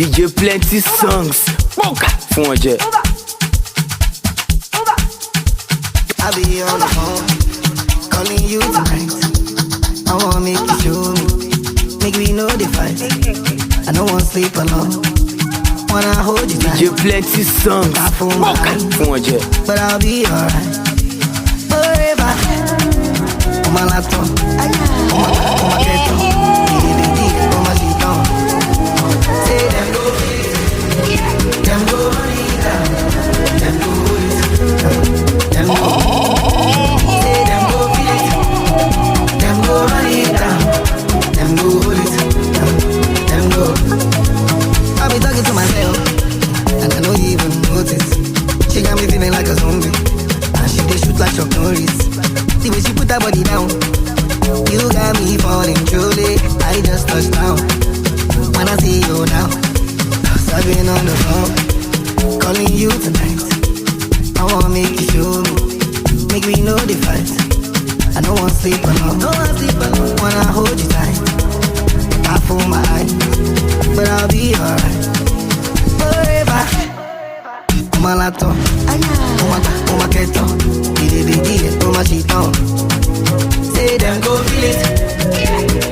DJ Plenty Songs. Boca. Fonje. I'll be on the phone, calling you tonight. I wanna make you show me, make me know the fight. I don't wanna sleep alone, wanna hold you tight. DJ Plenty Songs. Boca. Fonje. But I'll be alright. Forever. On my laptop, on my keto, on my sheet on. Say them go, them go run it down, them go hold it, them go. Say them go feel it, them go run it down, them go hold it, them go. I be talking to myself, and I know you even notice. She got me feeling like a zombie, and she dey shoot like Chuck Norris. The way she put her body down, you got me falling truly. I just touched down. When I see you now, I've been on the phone, calling you tonight. I wanna make you show me, make me know the fight. I don't wanna sleep alone, wanna hold you tight. I fool my eyes, but I'll be alright. Forever. On my laptop, on my keto, on my sheet on. Say them go feel it,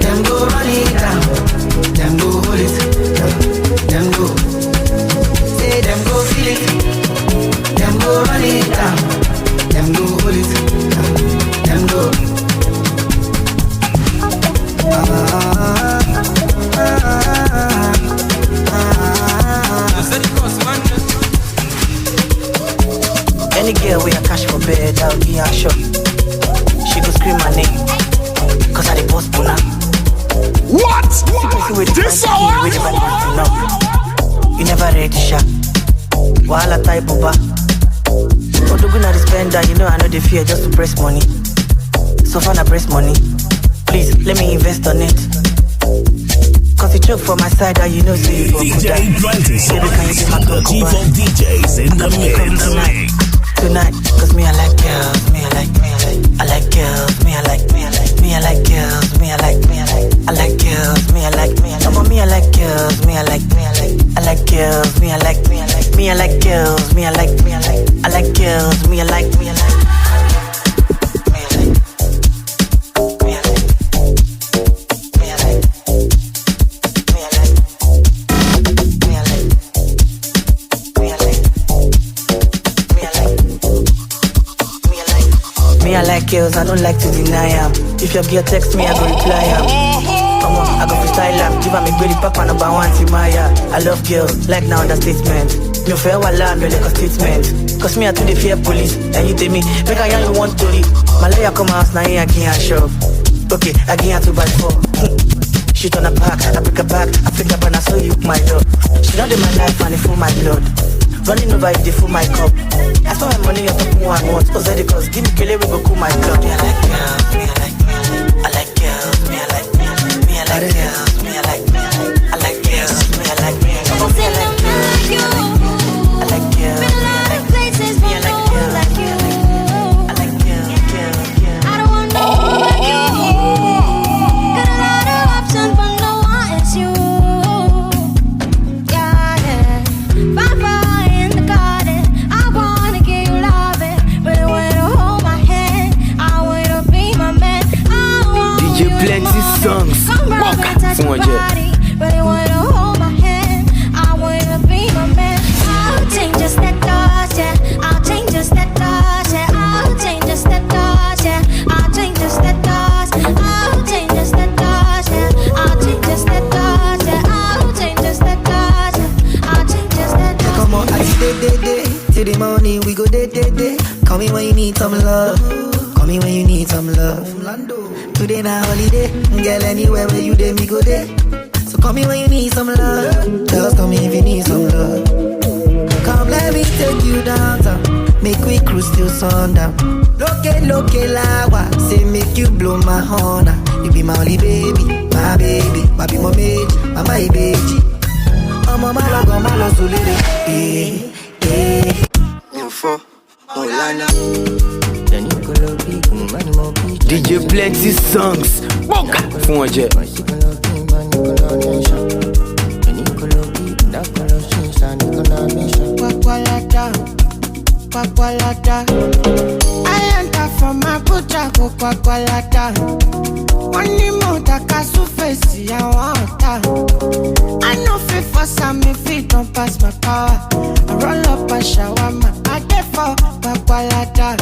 them go run it down, them go hold it, them go. Say them go feel it, them go run it down, them go hold it, them go. Any girl with a cash for bed, I'll be her shot. She go scream my name, cause I the boss puna. What? This hour? You never ready, Sha. Wahala type over. Odoguna the spender, you know I know the fear just to press money. So far I press money. Please, let me invest on it. Cause you choke for my side, you know so you go DJ Plenty Songs, the G-Funk DJs in the mix. Tonight, cause me I like girls, me I like girls, me I like girls, me I like girls, me I like girls, come on, me I like girls, me I like girls, me I like girls, me I like girls, me I like girls, me I like. Girls, I don't like to deny am. If your girl text me, I go reply am. Come on, I go freestyle am. Give am a pretty papa number one Timaya. I love girls, like now understatement. No fair wala, no like a statement. Cause me I to the fear police, and you tell me, make I young you want to leave. My lawyer come house, now I can't show. Okay, I can't 2x4. Shit on a pack, I pick a bag, I pick up and I saw you my dog. She not in my life and it full my blood. Running over it, they full my cup. I saw my money up to one once. Ozzy cause give me kele we go cool my club. Me I like girls, me I like girls, me I like girls, me I like girls, me I like girls, me I like girls. Come on, me I like girls, I like girls, I like places, me I like girls, I like girls. I don't want no one like you. Got a lot of options, but no one is you. Yeah. Bye. Plenty Songs. Boca. Fonje. But you wanna hold my hand, I wanna be my man. I'll change just that thought, yeah. I'll change just that thought, yeah. I'll change just that thought, yeah. I'll change just that thought. I'll change just that thought, yeah. I'll change just that thought, yeah. I'll change just that thought, yeah. I'll change just that thought. Come on, I day. Till the morning we go day. Call me when you need some love. Call me when you need some love. Today na holiday, girl anywhere where you dey me go there. So call me when you need some love. Just call me if you need some love. Come let me take you downtown, make we cruise till sundown. Loke lawa, say make you blow my horn. You be my only baby, my baby, my baby, my baby. I'm on my log so little. Info, Olana. DJ Plenty Songs. Boca. Fonje. Quaqualada. I enter from my pucha go Quaqualada. One more that casu face I want. I know fit for some if it don't pass my power. I roll up a shawarma, I dey for Quaqualada.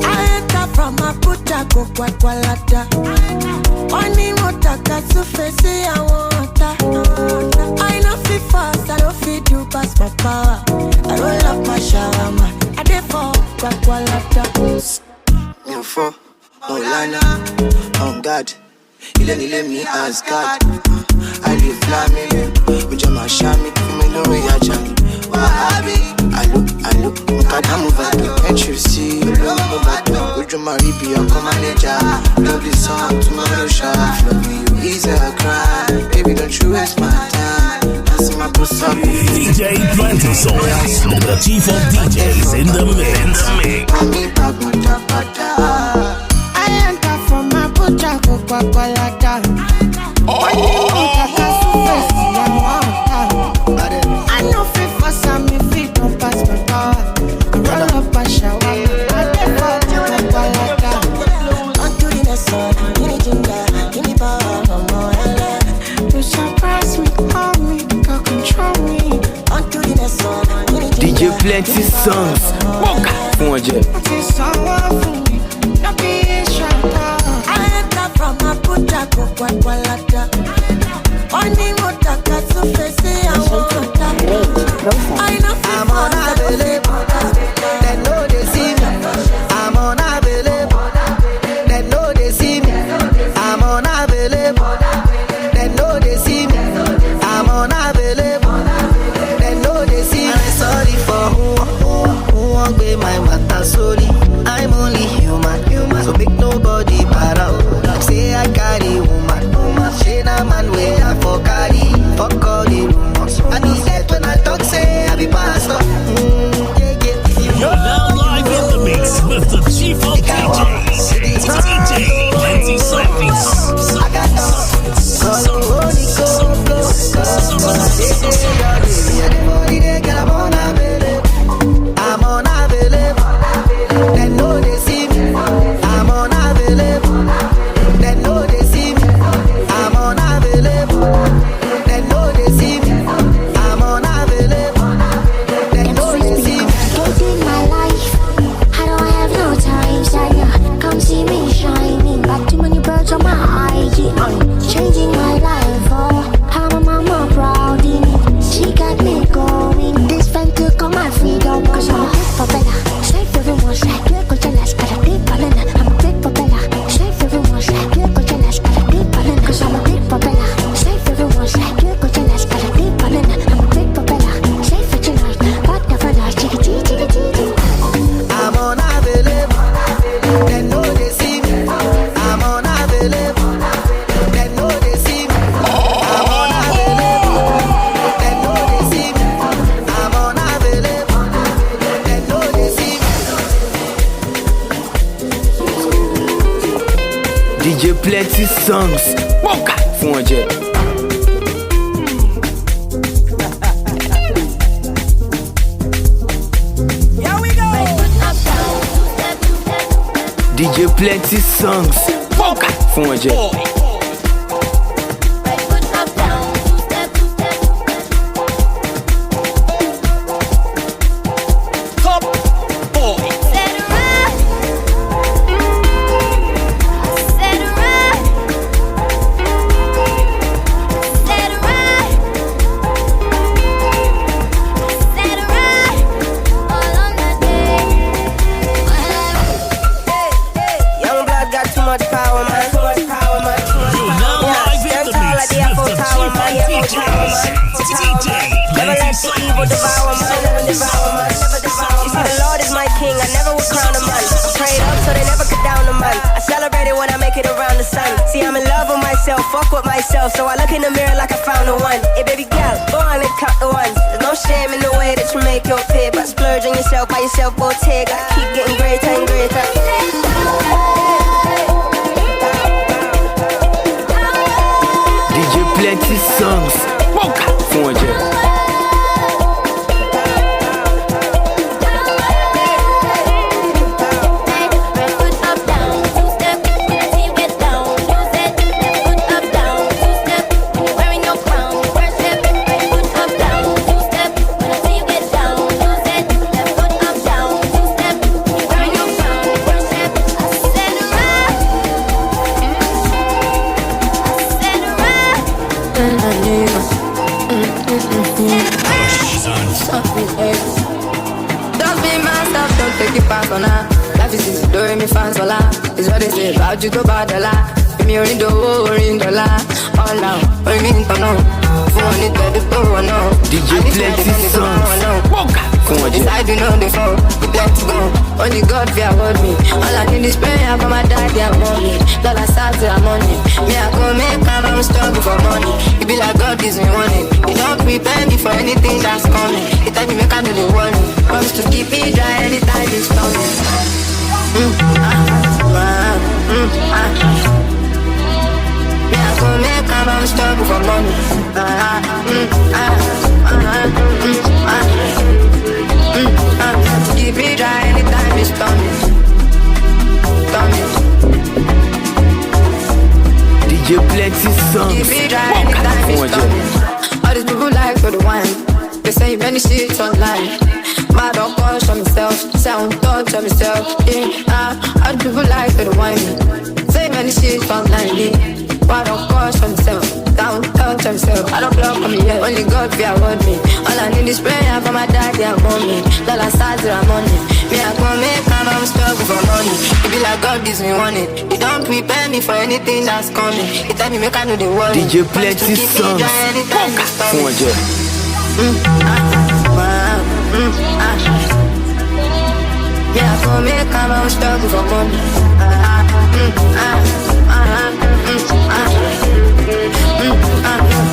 I enter from my pucha go Quaqualada. One more that casu face I want. I know fit fast, I don't fit do pass my power. I roll up my shawarma, I dey for Quaqualada. For Olana, on God, you let me ask God. I live flaming, with your shami, me know we are jamming. I look, I'm over. Can't you see? With your Maribia, come manager. Love this song, tomorrow shot. Love me, you easy a cry. Baby, don't you waste my time. That's my puss up. DJ Plantisoul, the chief of DJs in the mix. I enter from my pucha go Quaqualada. I know fit for some if it don't pass my power. I roll up a shawarma, I dey for Quaqualada. Onto the next one, give me ginger, give me power, come on, You surprise me, call me, can control me. onto the next one, give me ginger. DJ Plenty Songs. Boca. Fún ọjẹ́. It's someone for me, not be a shadow. I enter from my puta go Quaqualada. Only more that casu face I want. I know I'm unavailable, they know they see me. I'm unavailable, they know they see me. I'm unavailable, they know they see me. I'm unavailable, they know they see me. I'm sorry for who won't be my matter, sorry. I'm only human, so make nobody para. Say I carry woman, she na man way I for carry. Fuck all the rumors. I need that when I talk, say I be pastor. You're now live in the mix with the chief of DJs, DJ Plenty Songs. I got I'm unavailable, they know they see me. I'm unavailable, they know they see me. I'm unavailable, they know they see me. I'm unavailable, they know they see me. Complicating my life, I don't have no time. Say, come see me shining. Got too many birds on my IG. I'm changing my life. Oh, how my mama proud in it. She got me going. This fan took all my freedom. Cause I'm a hit for better. Save everyone, like you're good jealous. Got a big ballin'. I'm a big for better. Save everyone, like you're good jealous. Got a big ballin'. Cause I'm a big for better. Save everyone, like you're good jealous. Got a big ballin'. I'm a big for better. Save it tonight. But never not. Chickadee, chickadee. I'm unavailable, they know they see me. I'm unavailable, they know they see me. I'm unavailable, they know they see me. I'm unavailable, they know they see me. DJ Plenty Songs. Boca. Fún ọjẹ́. DJ Plenty Songs. Boca. Fún ọjẹ́. Young blood got too much power, man. You're now live in the mix with the chief of DJs, DJ Never Plenty let the evil devour, Songs. man. Never devour, man. You see, the Lord is my king. I never will crown a man. I prayed up so they never could down a man. I celebrate it when I make it around the sun. See, I'm in love with myself, fuck with myself. So I look in the mirror like I found the one. Hey, baby girl, go on and count the ones. There's no shame in the way that you make your pay. But splurge on yourself, by yourself, Bottega. Gotta keep getting greater and greater. DJ Plenty Songs. Boca. Fún ọjẹ́. Don't be myself, don't take it personal. Life is easy, don't make me fans for life. It's what they say about you, go bad a lot. Give me orin dowo, orin dollar. All out, orin tono. Phone it, baby, go on now. DJ Plenty songs. Inside you know the phone, you plenty go. Only God fear hold me. All I need is prayer for my daddy and mommy. Dollar start to money. Me I go make time, I'm struggle for money. It be like God gives me warning. You don't prepare me for anything that's coming. It tell me make I do the warning. Promise to keep me dry anytime it's coming. Me I go make time, I'm struggle for money. Keep me dry anytime it's coming. DJ Plenty songs. Keep me dry anytime it's coming. All these people like for the wine. They say many shit online. Mad don't cause on myself. Sound thoughts on myself. All these people like for the wine. Say many shit online. Mad don't cause on myself. Down, touch myself. I don't block on me yet. Only God fear hold me. All I need is prayer for my daddy and mommy. Dollar start to money. Me I go make time, I'm struggle for money. It be like God gives me warning. You don't prepare me for anything that's coming. It tell me make I know the world. DJ Plenty songs. Me I go make time, I'm struggle for money.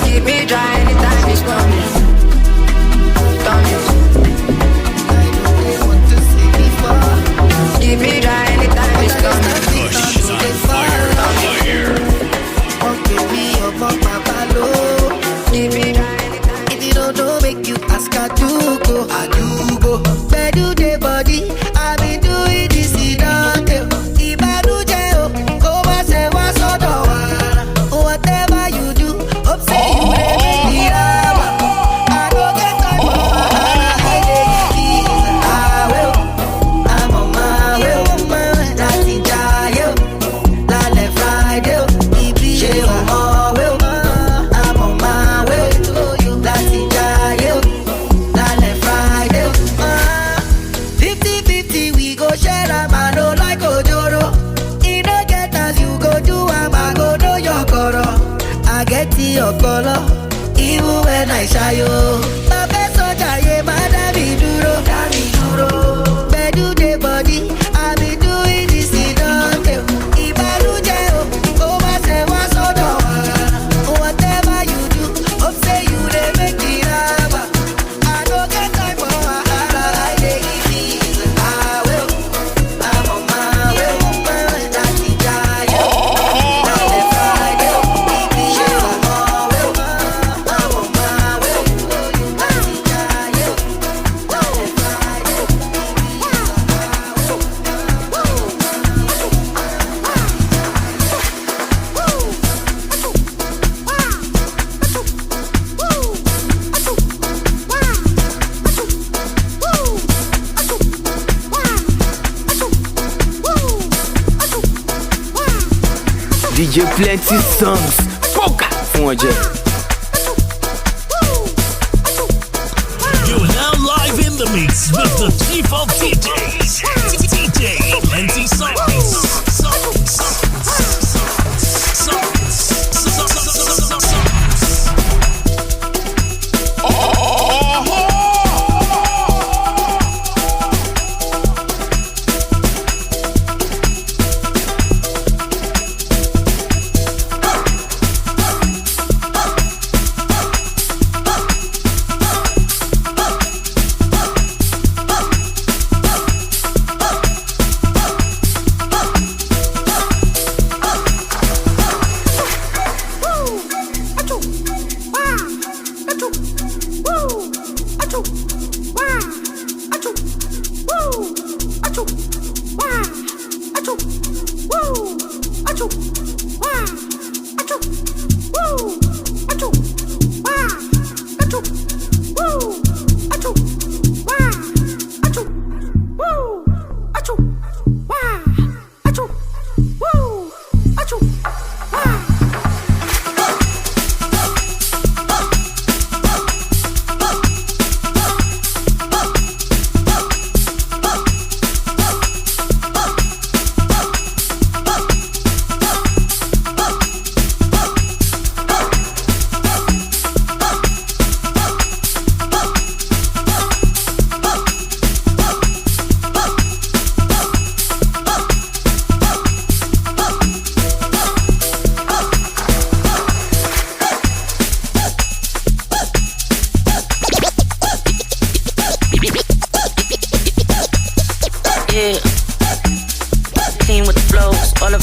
Keep me dry anytime it's coming. Keep me dry anytime it's coming. Push is on fire. Keep me dry anytime. If you don't know, make you ask I do go. Where do they body? I been doing this in Dante. Ibadu Jeo, go back say what's on the wall. Whatever you do, hope say you will make me love. I don't get time for I will. I'm on my way. That's it, Jayo. Lale Friday, Ibi on my way. I'm on my way. That's it, Jayo. Lale Friday. 50-50, we go share a man, no like Ojoro. He don't get as you go do, I go know your color. I get your color, even when I shy you. My best soldier, yeah, my Dami duro. Where do they body? I be doing this in Dante. Ibaru Jeo, go back say what's on the wall. Whatever you do, hope say you they make it up. I don't get time for I dey easy. I will. I'm on my way. That's it, Jayo. Lale Friday, Ibi on my way. I'm on my way. That's it, Jayo. Lale Friday, DJ Plenty songs. Foca! You're now live in the mix with the chief of DJs, DJ Plenty songs.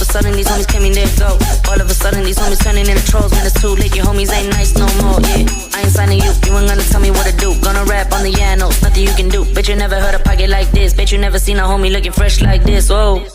sudden these homies came in there go. All of a sudden these homies turning into trolls. Man, it's too late, your homies ain't nice no more, yeah. I ain't signing you, you ain't gonna tell me what to do. Gonna rap on the Yanos, nothing you can do. Bet you never heard a pocket like this. Bet you never seen a homie looking fresh like this, whoa.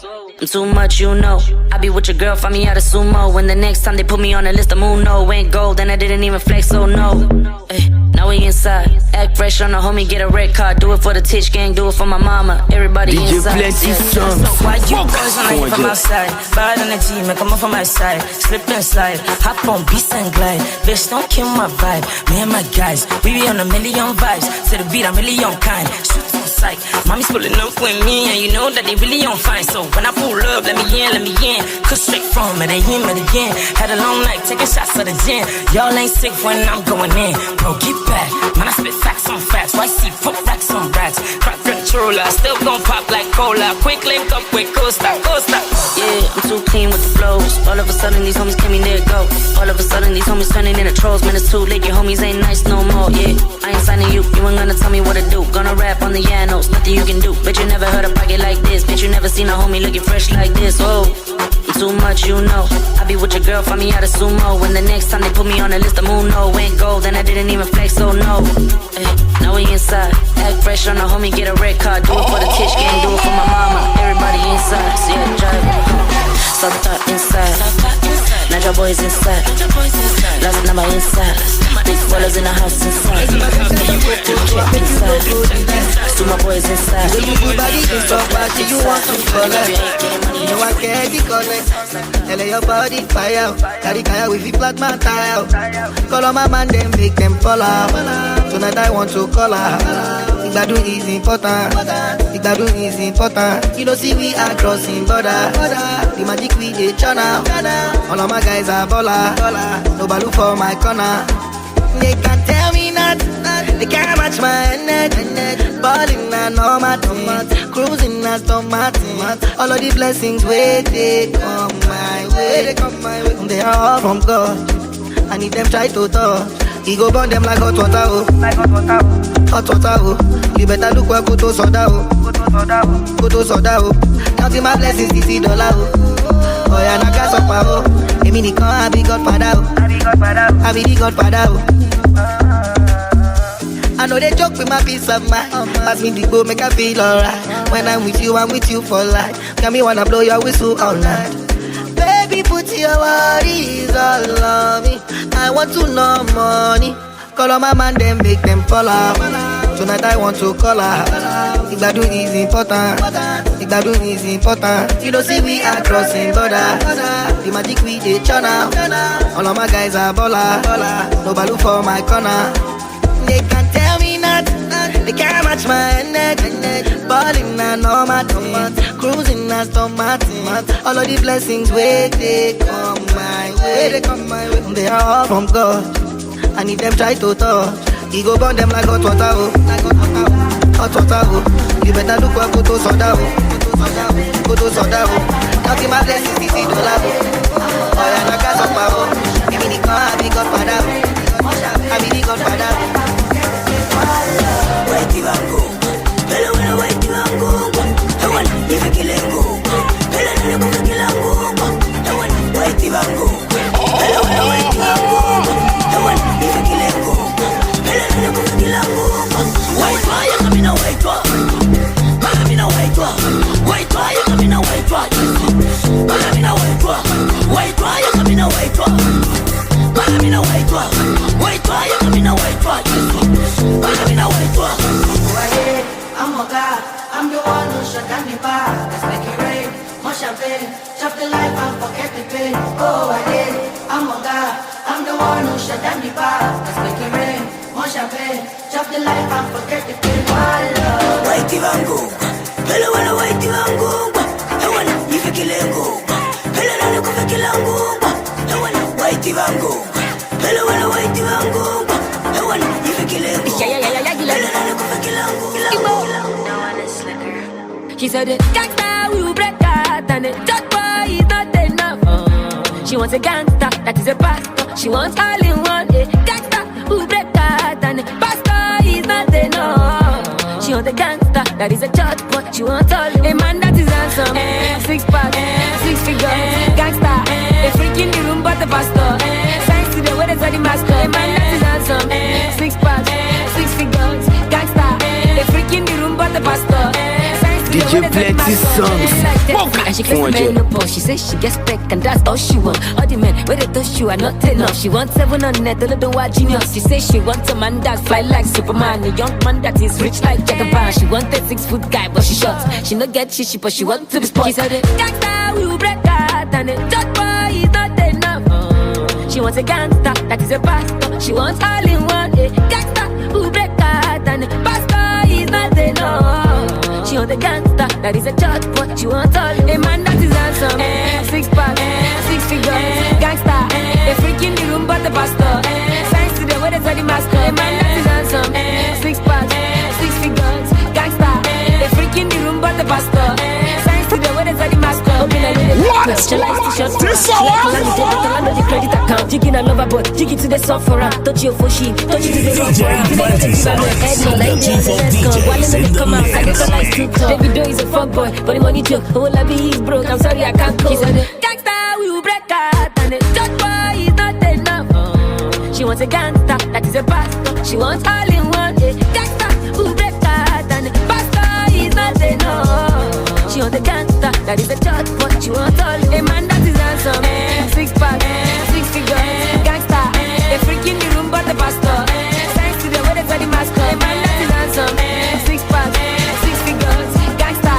I'm too much, you know. I be with your girl, find me out of sumo. When the next time they put me on the list, the moon no ain't gold. And I didn't even flex, so no. Ay, now we inside. Act fresh on the homie, get a red card. Do it for the Titch gang, do it for my mama. Everybody DJ inside. Plenty songs. Why you boys when I hit from outside? Bad energy, make come up from my side. Slip and slide, hop on beats and glide. Bitch, don't kill my vibe. Me and my guys, we be on a million vibes. To the beat, I'm really on kind. Shoot on sight. Mommy's pulling up with me, and you know that they really on fine. So when I pull up, let me in. Cause straight from it again. Had a long night, taking shots of the gin. Y'all ain't sick when I'm going in. Bro, get back. Man, I spit facts on facts. YC, put racks on racks. Crack controller, still gon' pop like cola. Quick link up with Costa. Yeah, I'm too clean with the flows. All of a sudden these homies came in there go. All of a sudden these homies turning into trolls. Man, it's too late, your homies ain't nice no more, yeah. I ain't signing you, you ain't gonna tell me what to do. Gonna rap on the Yanos, nothing you can do. Bet you never heard a pocket like this. Bet you never seen a homie looking fresh like this, whoa. I'm too much, you know. I be with your girl, find me out of sumo. When the next time they put me on the list, the moon no ain't gold. And I didn't even flex, so no. Ay, now we inside. Act fresh on the homie, get a red card. Do it for the Titch gang, do it for my mama. Everybody inside, see it driving. Sota inside. Naja boys inside. Last number inside. Big ballers in the house inside. Inside. Sumo boys inside. When you put body in so fast, you want to collect. You know I can't be connect. LA your body fire. Carry kaya with the flat man tire. Call on my man, then make them fall out. Tonight I want to call out. Igbadun is important. Igbadun is important. You know see we are crossing border. The magic we dey channel. All of my guys are baller. No balu for my corner. They can't tell me nothing. They can't match my energy. Balling and all my team. Cruising as Martin. All of the blessings where they come my way. They are all from God. And if them try to touch, he go burn them like hot water, oh. Hot water, oh. You better look where go to soda, oh. Go to soda, oh. Counting my blessings, $60, oh. Oh yeah, na gas up, oh. A mini con, I be Godfather, oh. I be the Godfather, oh. I know they joke with my peace of mind. Pass me the bowl, make I feel alright. When I'm with you for life. Got me wanna blow your whistle all night. Baby, put your worries all on me. I want to know money. Call on my man, then make them fall out. Tonight I want to call out. Igbadun is important. Igbadun is important. You don't see we are crossing border. The magic we dey channel. All of my guys are baller. No balu for my corner. They can't tell me nothing. They can't match my energy. Balling and all my team. Cruising as Martin. All of the blessings where they come my way. They are all from God. And if them try to touch, he go burn them like hot water, oh. Hot water, oh. You better look where go to soda, oh. Go to soda, oh. Counting my blessings, $60, oh. Oh yeah, na gas up, oh. Give me the car, I be Godfather, oh. I be the Godfather, oh. Whitey Vango, hello, Whitey Vango. I want if you kill him, go. Hello, kill him, go. I want Whitey Vango, hello, Whitey Vango. I want if you kill him, go. Hello, kill him, go. White wire, I'm in a white wire. I'm in a white wire. White wire, I'm in a white wire. I'm in a white wire. White wire, I'm in a white wire. I'm in a white wire. White wire, I'm in a white wire. I'm in a white wire. I'm a god, I'm the one who shut down the bar. Let's make it rain, more champagne. Chop the life and forget the pain. Oh, I did. I'm a god, I'm the one who shut down the bar. Let's make it rain, more champagne. Chop the life and forget the pain. Whitey Vango, hello, Whitey Vango. I want if you kill him, go. Hello, kill him, go. I want Whitey Vango, hello, Whitey Vango. I want if you kill him, go. She said the gangsta will break out and the judge boy is not enough. She wants a gangsta that is a pastor. She wants all in one. Gangsta will break out and the pastor is not enough. She wants a gangsta that is a judge boy. She wants all in one. A man that is a handsome, six pack, six figures, gangsta. A freak in the room, but the pastor. Thanks to the way they the master. A man that is handsome, six pack, six figures, gangsta. A freak in the room, but the pastor. DJ Plenty songs. And she claims men no poor. She says she gets back and that's all she wants. All the men where they touch you are not enough. She wants 7 on net, a little white genius. She says she wants a man that fly like Superman, a young man that is rich like Jagaban. She wants a 6-foot guy, but she short. She no get chichi, but she wants to be sport. She said, gangsta, we will break out, and the judge boy is not enough. She wants a gangsta that is a pastor. She wants all in one. Gangsta, we will break out, and the pastor is not enough. She wants a gangsta that is a judge, but she wants all. A man that is handsome, six pack, six figures, gangsta. A freak in the room, but the pastor. Thanks to the way they the master. A man that is handsome, six pack, six figures, gangsta. A freak in the room, but the pastor. Thanks to the way they the master. What? She likes to shut this the credit account. Jigging a lover, but jiggy to the soft for her. Touch your for she, touch it to the rock for her. Come out, I get the lights too tall. Baby Doe is a fuck boy, but the money joke. All I be is broke, I'm sorry I can't go. She said, gangsta, we will break out, and the judge boy is not enough. She wants a gangsta that is a pastor. She wants all in one. Gangsta, we will break out, and the pastor is not enough. She wants a gangsta that is a judge, but she wants all. A man that is handsome, six pack, six figures, gangsta. A freak in the room, but the pastor. Thanks to the way they the master. A man that is handsome, six pack, six figures, gangsta.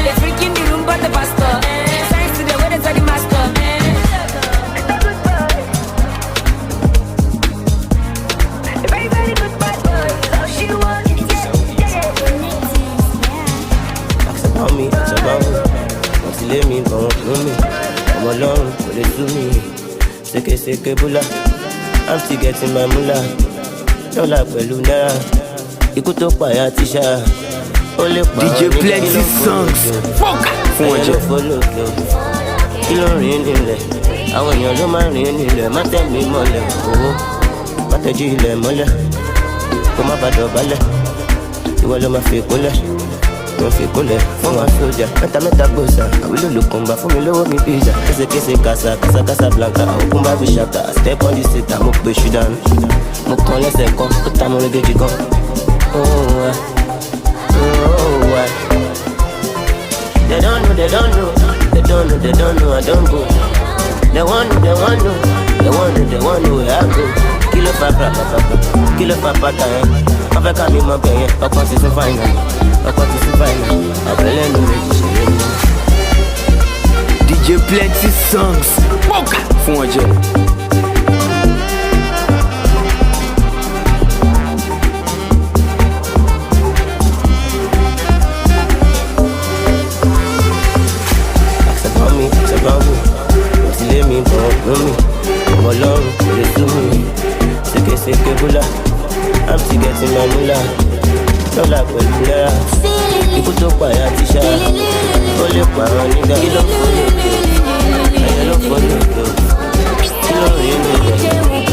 A freak in the room, but the pastor. Thanks to the way they the master. A very, very good bad boy. So she wants, Ask about me, ask about me. Wọ́n ti lé mi, bọ̀ wọ́n fún mi. Ọmọ ọlọ́run kò lè tú mi. Sékèsékè búlá, I'm still getting my moolah. Dọ́là pẹ̀lú náírà, ikú tó pààyà tíṣà. Ó lè pààyà DJ Plenty songs. Fún ọjọ́. Kí ló rìn nílẹ̀? Àwọn èèyàn ló máa rìn nílẹ̀. Má tẹ̀ mí mọ́lẹ̀ owó. Má tẹ̀jú ilẹ̀ mọ́lẹ̀. Kó má bàdọ̀ balẹ̀. Ìwọ ló máa fi kúnlẹ̀. Wọ́n fi kúnlẹ̀ fún wa sójà. Mẹ́ta gbòòsà. Àwílò ló kàn bá fún mi lówó mi pizza. Késekése kásá blanca. Òkun bá fi ṣàtà. Step on the seat, mo pè ṣú dànù. Mo kàn lẹ́sẹ̀ kan, ó ta mo rẹ́gẹ́jì gan. They don't know, I don't go. They want know where I go. Kilo fa pata, I fẹ́ ká mi mọ bẹ̀yẹn. Ọkọ̀ ti sún fáìnà, abẹ́lẹ́ nu méjì ṣe lé mi. DJ Plenty songs. Fún ọjọ́. Ọmọ ọlọ́run kò lè tú mi. Sékèsékè búlá, I'm still getting my moolah. Dọ́là pẹ̀lú náírà, ikú tó pààyà tíṣà. Ó lè pààrọ̀ nígbà. Kí ló fọ́ lókè? Ẹ̀yẹ ló fọ́ lókè. Kí ló rìn nílẹ̀?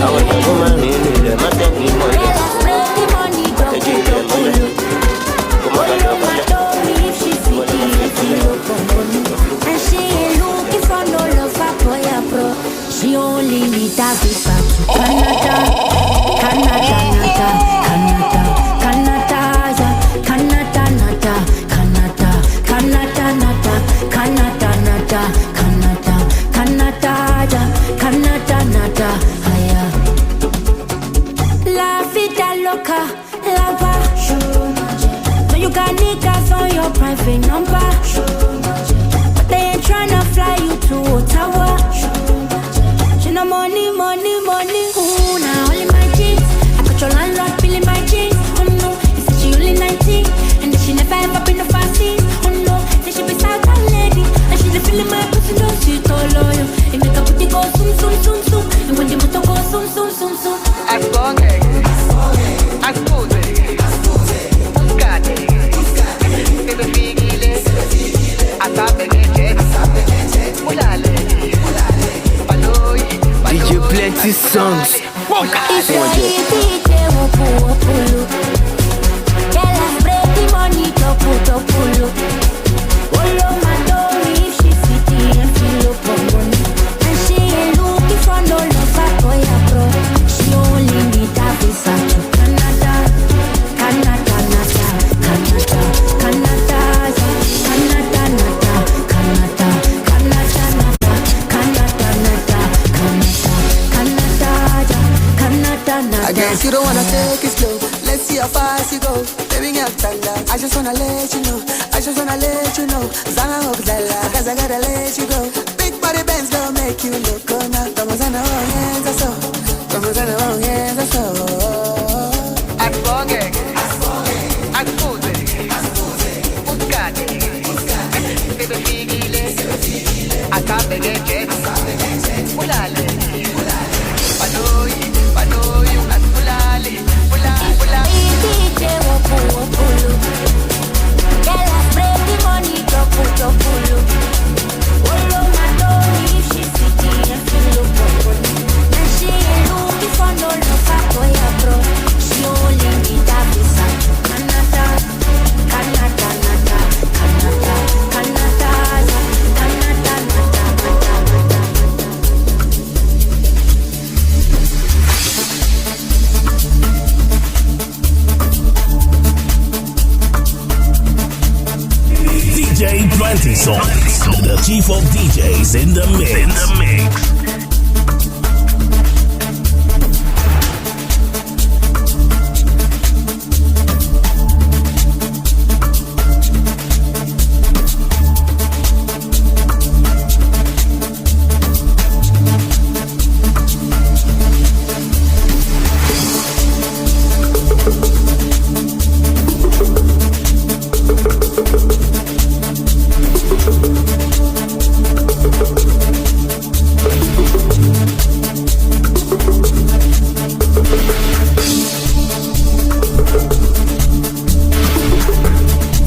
Àwọn èèyàn ló máa rìn nílẹ̀. Má tẹ̀ mí mọ́lẹ̀. Má tẹ̀jú ilẹ̀ mọ́lẹ̀. Kó má bàjọ́ balẹ̀. Ìwọ ló máa fi kúnlẹ̀. And she ain't looking for no love for boy bro. She only need a visa to Canada, Canada, Canada, Canada, yeah. Canada, nada, Canada, Canada, nada, Canada, nada, Canada, Canada, yeah. Canada, nada, yeah. La vida loca, lava. So you got niggas on your private number. They ain't tryna fly you to Ottawa. She no money. Ooh, now only my jeans. I got your landlord feeling my jeans. Oh no, he said she only 19, and she never ever been a fasting. Oh no, say she be South lady, and she feeling my pussy, no she too loyal. It make her booty go zoom, and when the motor go zoom. Asponge, Buscate, Bebe Figile, Asabegete, Mulale, Paloi, DJ Plenty songs. If you're DJ, wopu. Yeah, let's break the money, topu. Olo mando. wanna let you know. I just wanna let you know. Zana Hogdala, cause I gotta let you go. Big body bands don't make you look good now. Come on, Zana, oh, hands are so. Come on, Zana, oh, hands are so. At Bogeg, at Pose, Uskade, Bebe Figile, at Abegege, Ulale, Panoy, at Ulale, DJ Wapulu. Girl, I spread the money, double. Olo na tori, she sitting and feel up. And she ain't looking for no love, boy, bro. She only need a visa. Canada. DJ Plenty Songs, the chief of DJs in the mix.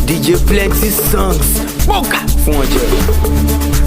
DJ Plenty Songs. Boca! Fonte.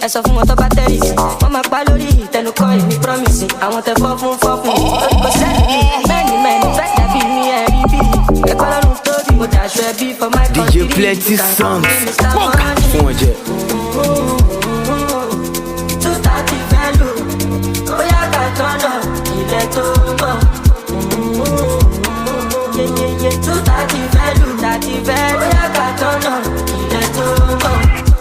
Ẹ sọ fún wọn tó bá tẹ̀lé sí. Wọ́n máa pa lórí ìtẹnukọ́ èmi promise. Àwọn tẹ fọ́ fún lórí kò sẹ́ni. Mẹ́ni fẹ́ dàbí mi ẹ̀rí bí. Ẹ̀kọ́ lọ́run tóbi mo dàṣọ ẹbí for my country. DJ Plenty Songs. Boca! Fún ọjẹ́. Tútàtì fẹ́ lò. Bóyá kàtọ́nà ilẹ̀ tó bọ̀. Tútàtì fẹ́ lò. Bóyá kàtọ́nà ilẹ̀ tó bọ̀.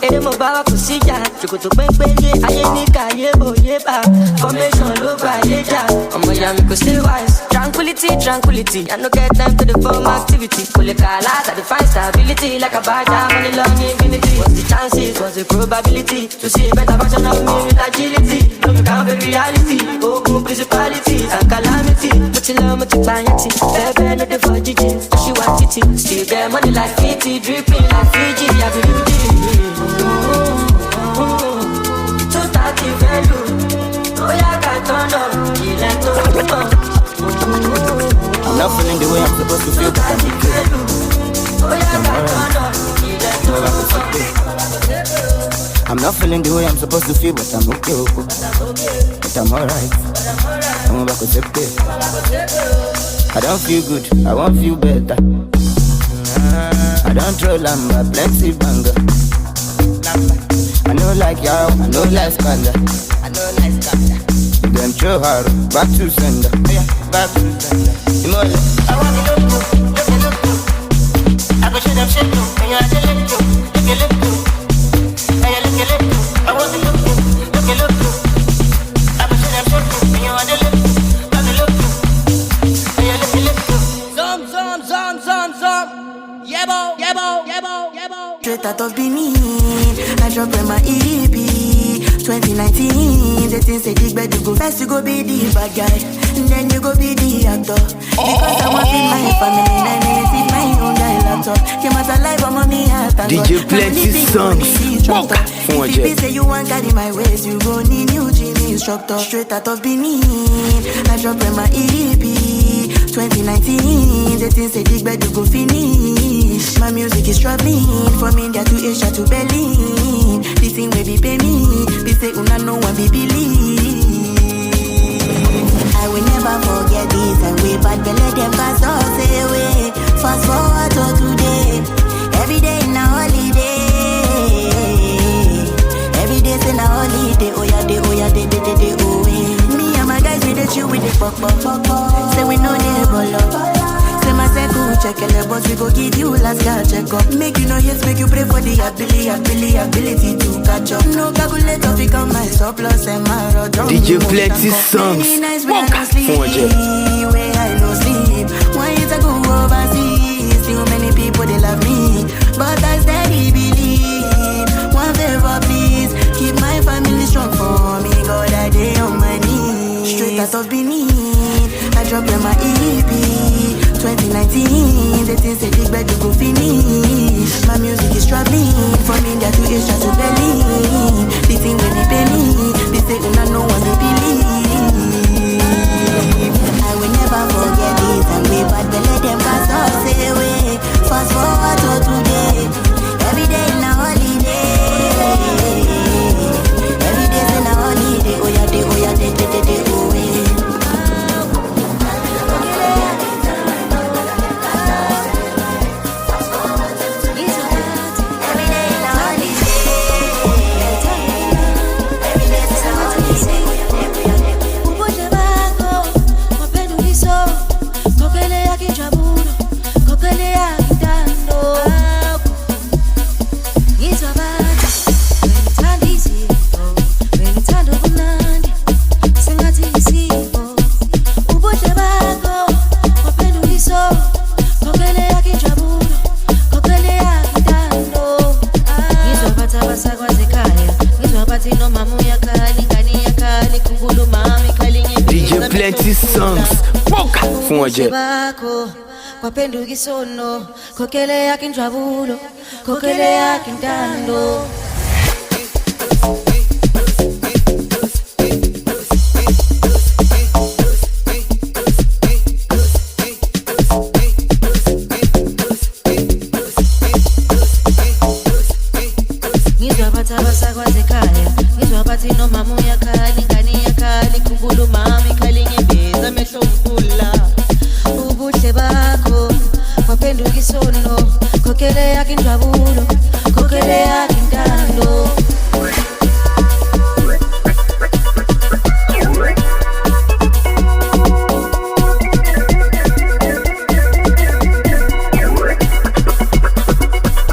Ere mo bá wa kò síjà, ṣòkòtò pépélé, ayé ní káyé bòye bá. Formation ló gba ayé jà, ọmọ ìyá mi kò stay wise. Tranquility tranquility, tranquility. I no get time to the form activity. Pull a car out, I define stability. Like a bad jam on the long infinity. What's the chances, what's the probability to see a better version of me with agility? No, you can't be reality. Oh, principalities and calamity. But you love me to buy it. Baby, no the for Gigi. She want it. Still get money like 50, dripping like Fiji. I believe it. To start the value. Oh, yeah, I got turned up. I'm not feeling the way I'm supposed to feel, but I'm okay. I'm not feeling the way I'm supposed to feel, but I'm okay. But I'm alright. I'm back with I don't feel good, I won't feel better. I don't troll, I'm a plenty banger. I know like y'all, I know like Skanda. Them throw hard, back to sender. Back to sender. I want to look good. I go show them shit too. And you have to look good. And you look good. I want to look good. I go show them shit too. And you have to look good. And you look good. Zum. Yebo. Straight out of Benin, I dropped my EP. 2019, they think say big bed you go first, you go be the bad guy, and then you go be the actor. Because I want in my family, 9 minutes in my own guy laptop. Came out alive, I'm on me heart. DJ Plenty songs. Walk. If you say you want carry my ways, you go need new gym instructor. Straight out of Benin, I dropped my EP. 2019, they think say big bed you go finish. My music is traveling from India to Asia to Berlin. This thing will be pay me. They say una no one be believe. I will never forget this. And we bad belly them cast us away. Fast forward to today. Every day in a holiday. Every day in a holiday. Oh yeah, oh yeah, oh yeah. Me and my guys we dey chill with the pop. Say we know they ball. My second check the boss, we go give you last guy check up. Make you know yes, make you pray for the ability to catch up. No calculator, we come my surplus and my road. DJ Plenty songs. Walk. Where I no sleep. Why is I go overseas? Still many people they love me, but I steady believe. One favor please, keep my family strong for me. God I day on my knees. Straight out of Benin, I drop my EP. 2019, they think say big bed you go finish. My music is traveling from India to Asia to Berlin. This thing will be pay me. They say una no one they believe. I will never forget this. And we bad belly them cast us away. Fast forward to today. Every day in a holiday. Every day in a holiday. Oh yeah, oh yeah, oh yeah. Plenty songs. Walk. Fonje. Wapendo gisono, kokele yakinjabulo, kokele yakintando.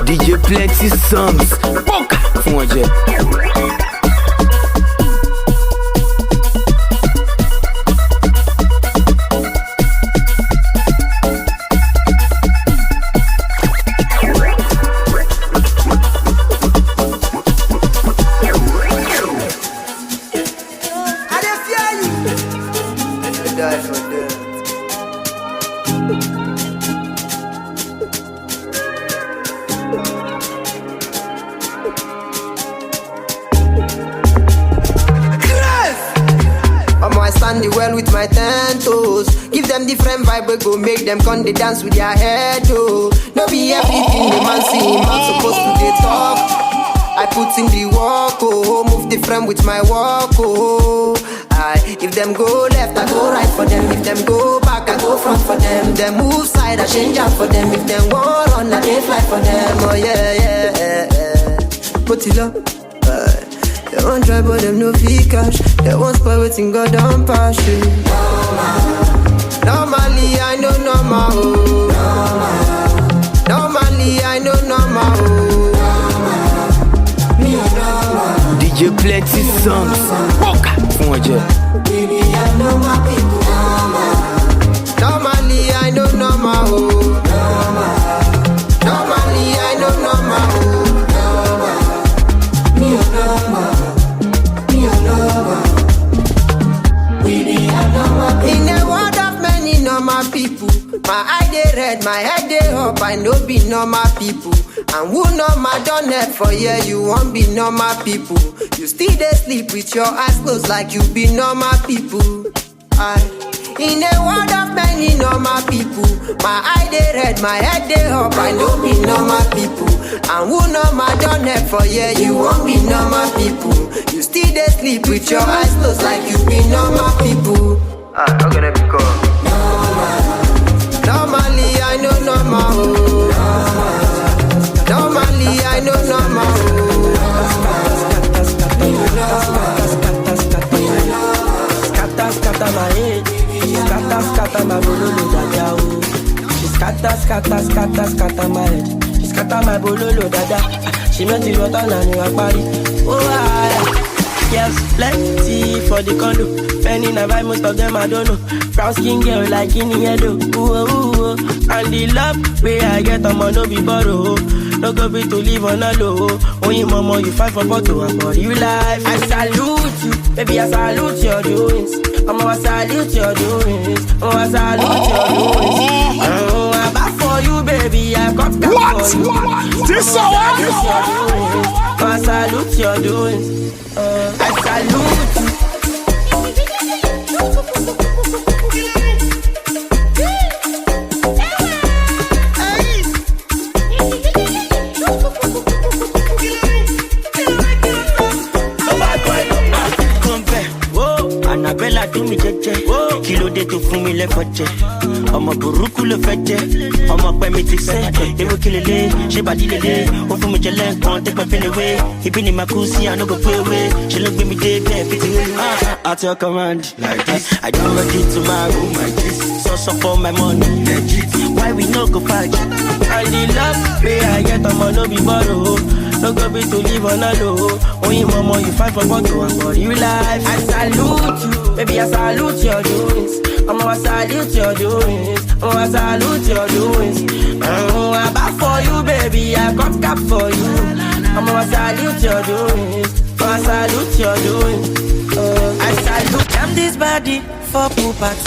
DJ Plenty songs. Walk. Fonje. understand the world with my 10 toes. Give them different vibe, we go make them come they dance with their head, oh. No be everything the man see, man supposed to they talk. I put in the work, oh, move different with my walk, oh. If them go left, I go right for them. If them go back, I go front for them. If them move side, I change up for them. If them go run, I can fly for them. Oh yeah. Put it up. They won't try, but them no fee cash. They won't spoil waiting, God don't pass you. Normally, I know normal. Normally, I know normal. DJ Plenty Songs. Baby, I know my people. Normally, I know normal. Normally, I know normal. Me a normal. In a world of many normal people, my eye they red, my head they up, I know be normal people. And who normal don't have for year, you won't be normal people. You still they sleep with your eyes closed like you be normal people. In a world of many normal people, my eye they red, my head they up, I know be normal people. And who normal don't have for year, you won't be normal people. You still they sleep with your eyes closed like you be normal people. I'm gonna be cool. Normally I know normal. Normally I know normal. Scatter my head, scatter my bololo dada. She scatter my head, she scatter my bololo dada. She met the water and you are party. Oh yes, plenty for the condo. Penny I buy most of them I don't know. Brown skin girl like in the head. Ooh. And the love where I get I'm no be borrow. No go be to live on a low. Only mama you fight for photo and for you life. I salute you, baby I salute your doings. I salute your doings. I salute your doings. I'm back for you baby, I got that for you. This I salute your doings. I salute you. Annabella do me jeje, kilo de to fún mi lẹ́fọ̀jẹ̀. Ọmọ burúkú ló fẹ́ jẹ́, ọmọ pẹ́ mi ti sẹ́. Ewu kilele, ṣé bàdí lele, ó fún mi jẹ lẹ́ǹkan, take my pain away. Ibi ni màá kú sí, I no go pay away. Ṣé ló gbé mi dé bẹ́ẹ̀ fi ti wọlé? At your command, like this, I don't ready to my room like this. So for my money, legit. Why we no go fight? And the love where I get ọmọ no be borrow. No go be to live on a low. Only mama you fight for photo and for you life. I salute you, baby I salute your doings. I salute your doings. I salute your doings. I'm back for you baby, I got cap for you. I salute your doings. I salute your doings. I salute. I'm this body for pool party.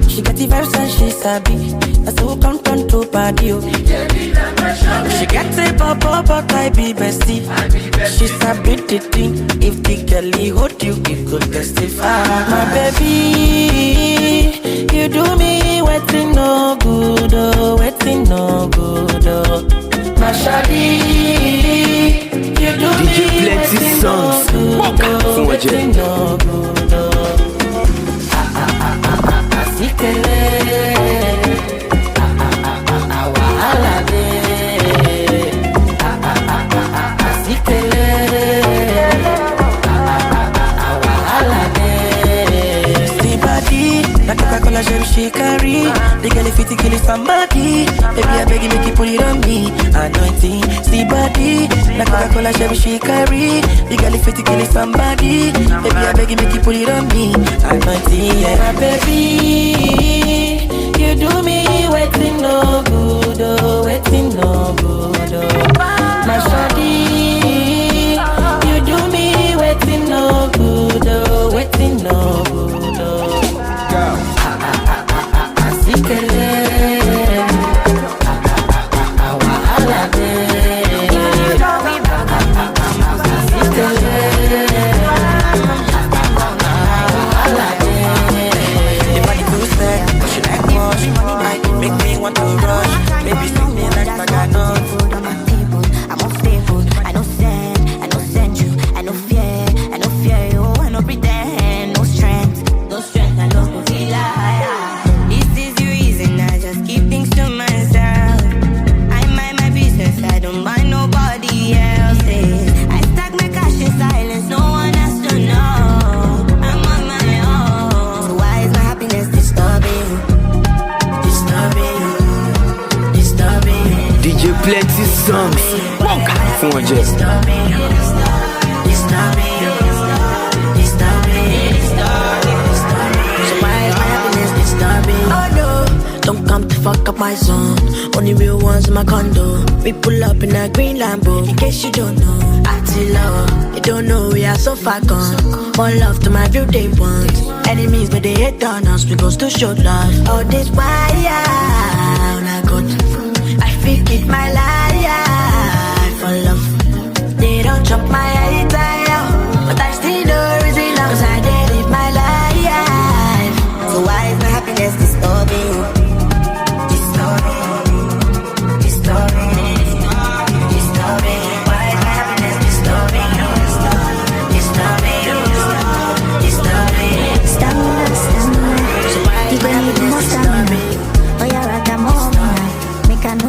She get the vibes and she sabi. That's who come to party. She gets a pop but I be bestie. She sabi the thing. If the girlie hold you, it could testify. My baby, you do me waiting no good, oh, waiting no good, oh. My shawty, you do me waiting no good, oh, waiting no good, oh. Sikele, wahala de. Sikele, wahala de. See body, like Coca-Cola gem she carry. The girl if it kill somebody, baby I beg you make you put it on me. Anointing, see body, like Coca-Cola gem she carry. The girl if it kill somebody, baby I beg you make you put it on me. Anointing, yeah baby. You do me waiting no good, oh, waiting no good, oh. My shawty, you do me waiting no good, oh, waiting no good, oh. Sikele, wahala de. Sikele, wahala de. fún wọn jẹ. Don't come to fuck up my zone. Only real ones in my condo. We pull up in a green Lambo. In case you don't know, I tell love. You don't know we are so far gone. More love to my real day ones. Enemies but they hate on us. We go still show love. Oh, this why I go to. I forget my life for love. They don't chop my head out, but I still know reason long as I did live my life. So why is my happiness disturbing?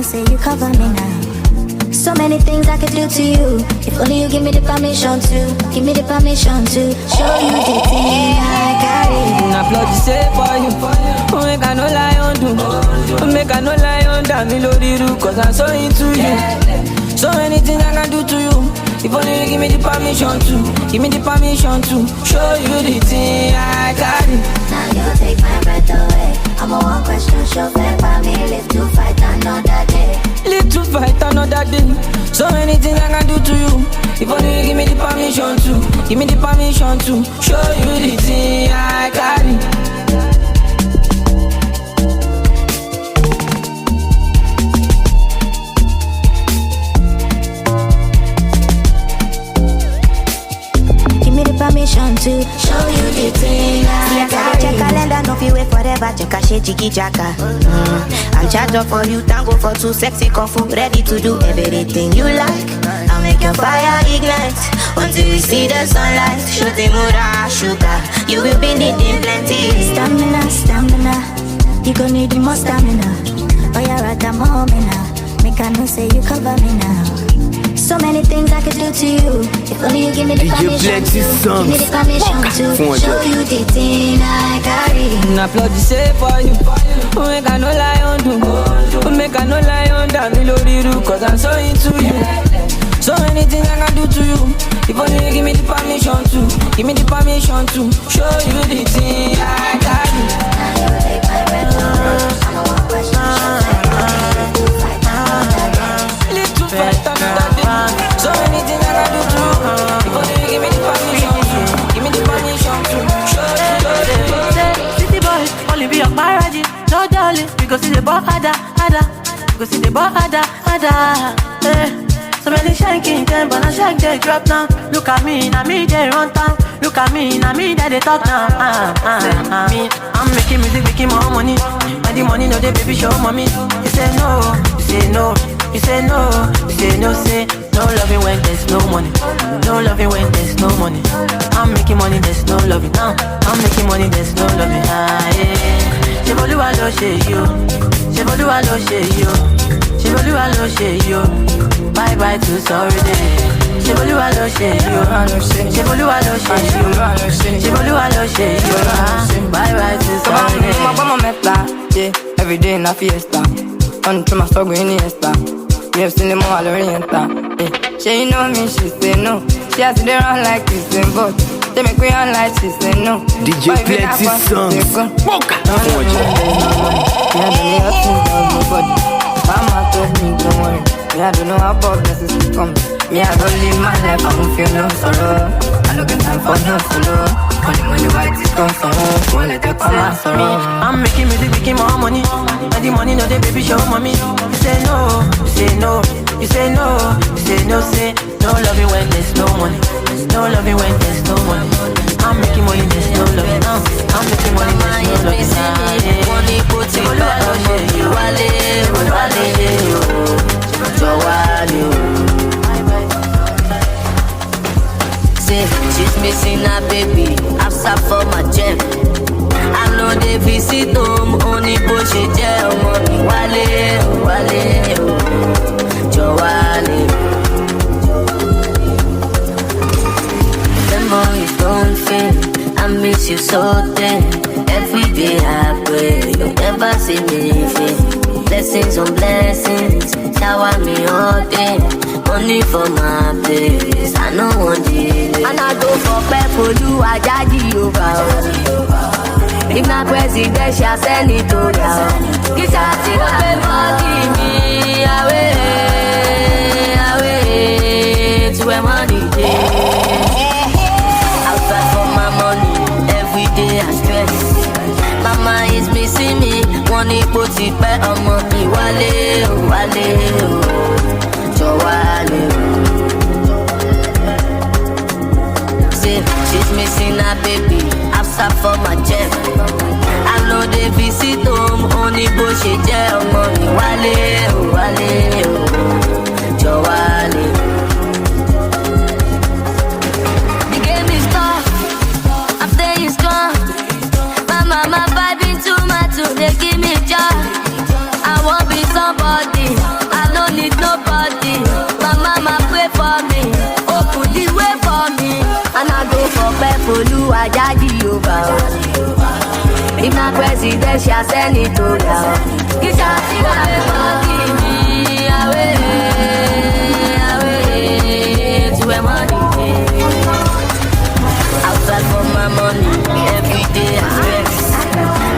Say you cover me now. So many things I could do to you. If only you give me the permission to. Give me the permission to show you the thing I carry. I plot to say for you. Make I no lie on do. Make I no lie on damn me lori ru. Cause I'm so into you. So many things I can do to you. If only you give me the permission to. Give me the permission to show you the thing I carry. Now you take my breath away. I'm a one question show fair for me. Live to fight another day. Live to fight another day. So many things I can do to you. If only you give me the permission to. Give me the permission to show you the thing I carry. Permission to show you the thing I carry. Check calendar, no fi wait forever. Check a shit jiggy jacka. I'm charged up for you, tango for two, sexy kung fu, ready to do everything you like. I'll make your fire ignite until you see the sunlight. Shoot the mura sugar, you will be needing plenty. Stamina, stamina, you gon' need more stamina. Oh yeah, right, I'm home now. Make I know say you cover me now. So many things I could do to you. If only you give me the permission to. Give me the permission to show you the thing I carry. I plot to say for you. Make I no lie on do. Make I no lie on damn me lori ru. Cause I'm so into you. So many things I can do to you. If only you give me the permission to. Give me the permission to show you the thing I carry. Now you take my breath away. I'm a one question show. Live to fight another day. So many things I can do to you. If only you give me the permission to. Give me the permission to show you. City boy, only be your parody. No darling, we go see the ball harder. We go see the ball harder. So many shanking them, but I shank they drop now. Look at me, now me they run town. Look at me, now me they talk now. Me, I'm making music, making more money. And the money no they baby show mommy. You say no, you say no. You say no, you say no, say no loving when there's no money. No loving when there's no money. I'm making money, there's no loving now. I'm making money, there's no loving. She Boluwa lo she you. She Boluwa lo she you. She Boluwa lo she you. Bye bye to sorry day. She Boluwa lo she you. She Boluwa lo she you. She Boluwa lo she you. Bye bye to sorry day. Every day in a fiesta. On to my struggle in the esta. We have seen them all oriental. She know me, she say no. She has to run like this and but they make me on like she say no. DJ Plenty songs. Poker. Mama told me don't worry. Me I don't know how about blessings will come. Me I don't live my life, I don't feel no sorrow. I don't get time for no solo. Only when the white is come from home, won't let it come out sorrow. I'm making music, making more money. And the money no they baby show mommy. You say no, you say no. You say no, you say no, say no loving when there's no money. No loving when there's no money. I'm making money, there's no loving now. I'm making money, there's no loving now. Money put it back on you. Say she's missing her baby. I'm sad for my gem. I know they visit home. Only bullshit, yeah, mommy. Wale. December is don't fail. I miss you so then. Every day I pray you never see me fail. Blessings on blessings, shower me all day. Only for my place, I know one day. And I go for Pepolu, I judge over. If not presidential, senatorial. Get out to give me away to where money is. Outside for my money, every day I stress. Mama is missing me, money put it back on me. Wale, wale, Joale. Say she's missing her baby, outside for my jet. I know they visit home, only bullshit jail money. Wale, wale, Joale. The game is tough, I'm staying strong. My mama vibing too much, they give me joy. I won't be somebody, I don't need nobody. My mama pray for me, open the way for me. And I go for Pepolu, I judge over. If not presidential, senatorial. Get out to give me away to where money is. Outside for my money, every day I stress.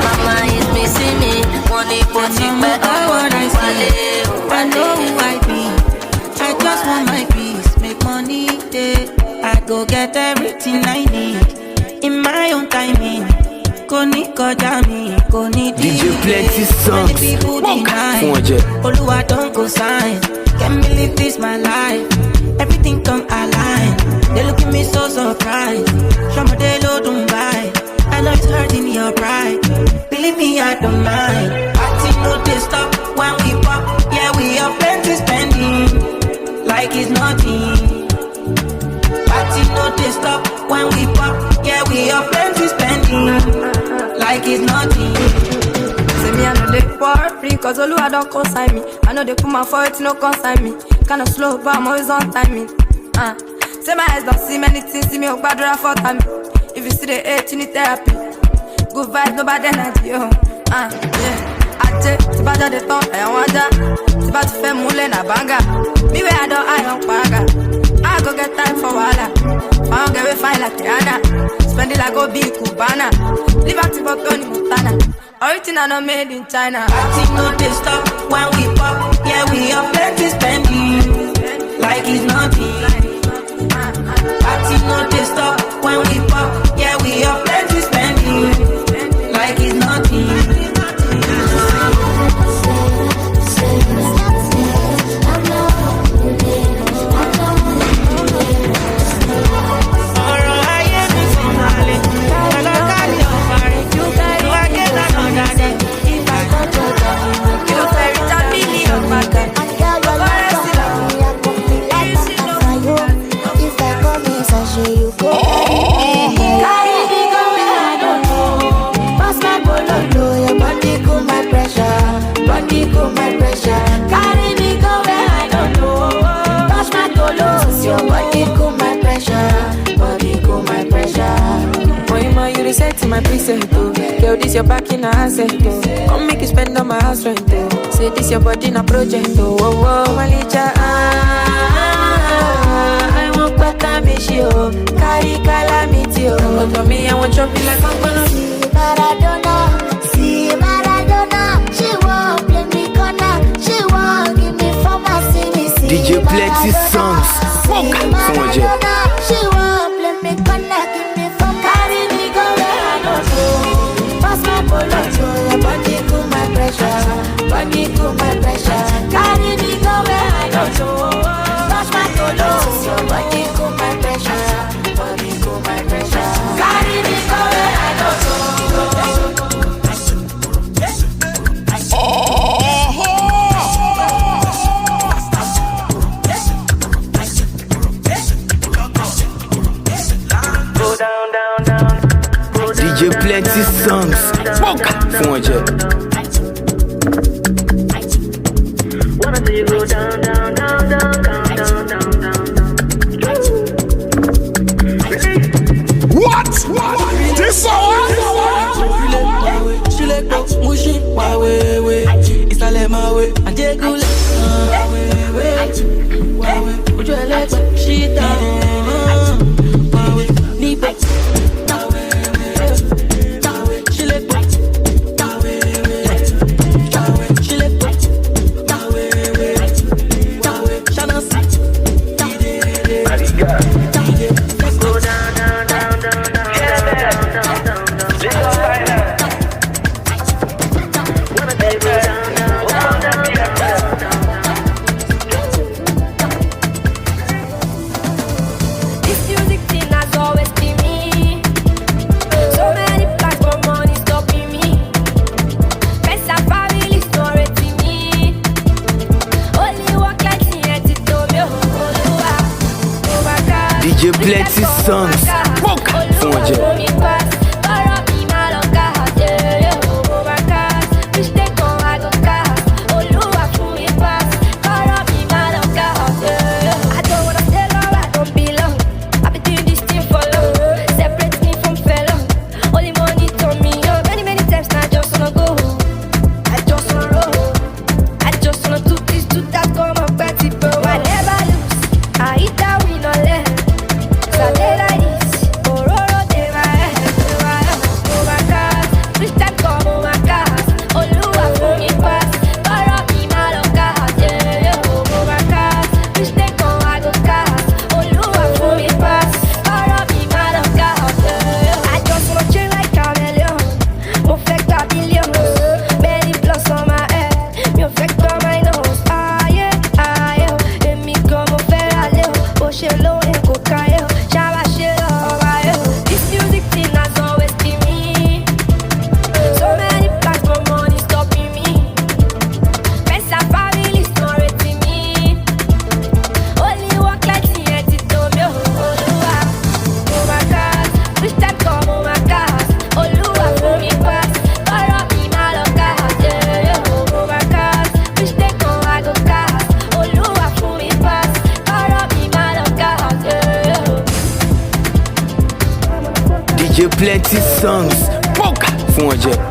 Mama is missing me, money put it back on me. I know who I be, I just want my peace, make money day. I go get everything I need, in my own timing. DJ Plenty songs. Oluwa don't go sign. Can't believe this my life. Everything come align. They look at me so surprised. Shama de lo Dubai. I know it's hurting your pride. Believe me, I don't mind. Party no they stop when we pop. Yeah, we have plenty spending like it's nothing. Party no they stop when we pop. Yeah, we have plenty spending like it's nothing. Say me I know they worry, cause Oluwa don't consign me. I know they put my foot, no consign me. Kinda slow, but I'm always on timing. Say my eyes don't see many things, see me up bad for time. If you see the hate, you need therapy. Good vibes, no bad energy, yeah. Ache, si bad de ton, I want that. Si bad fe moule na banga. Me where I don't paga. I go get time for wala. I don't get fine like Rihanna. Spend it like go big Cubana. Liberty for Tony Montana. Original not made in China. Party no they stop when we pop. Yeah, we have plenty spending like it's nothing. Party no they stop when we pop. Yeah, we have plenty spending like it's nothing. Set my preset, oh. Girl, this your back in a asset, oh. Come make you spend on my house rent, oh. Say this your body in a project, oh. Oh, oh, Malicha, I want better me, she, oh. Carry calamity, oh. Come to me, I want chop you like I'm gonna see Maradona, she won't play me corner, she won't give me for my city. DJ Plenty songs. Maradona, she won't play me corner, give me for carry me go where I don't go. Pass my polo to your body, cool my pressure, body cool my pressure. Carry me go where I don't go. Pass my polo to your body, cool my pressure, body cool my pressure. Carry me go where I don't go. DJ Plenty songs. Smoke. Wanna see you go down, down, down, down, down, down, down, down, down. What? This one? She let go, mushing, my way. It's a let my way. And they go, my way. shit down. Need back. She let back. She let back. Shana sit. Go down, down, down, down, down, This music thing has always been me. So many plans, but money stopping me. Best and family story to me. Only walk like the antidote. Oh my God. DJ Plenty Songs. Poca Fonje. This music thing has always been me. So many plans, but money stopping me. Best and family story to me. Only walk like the antidote. Oh my God, wish that come, oh my God. Oluwa for me pass, follow me my love, oh my God, wish they come, I go cast. Oluwa for me pass, follow me my love, DJ Plenty Songs. Poca Fonje.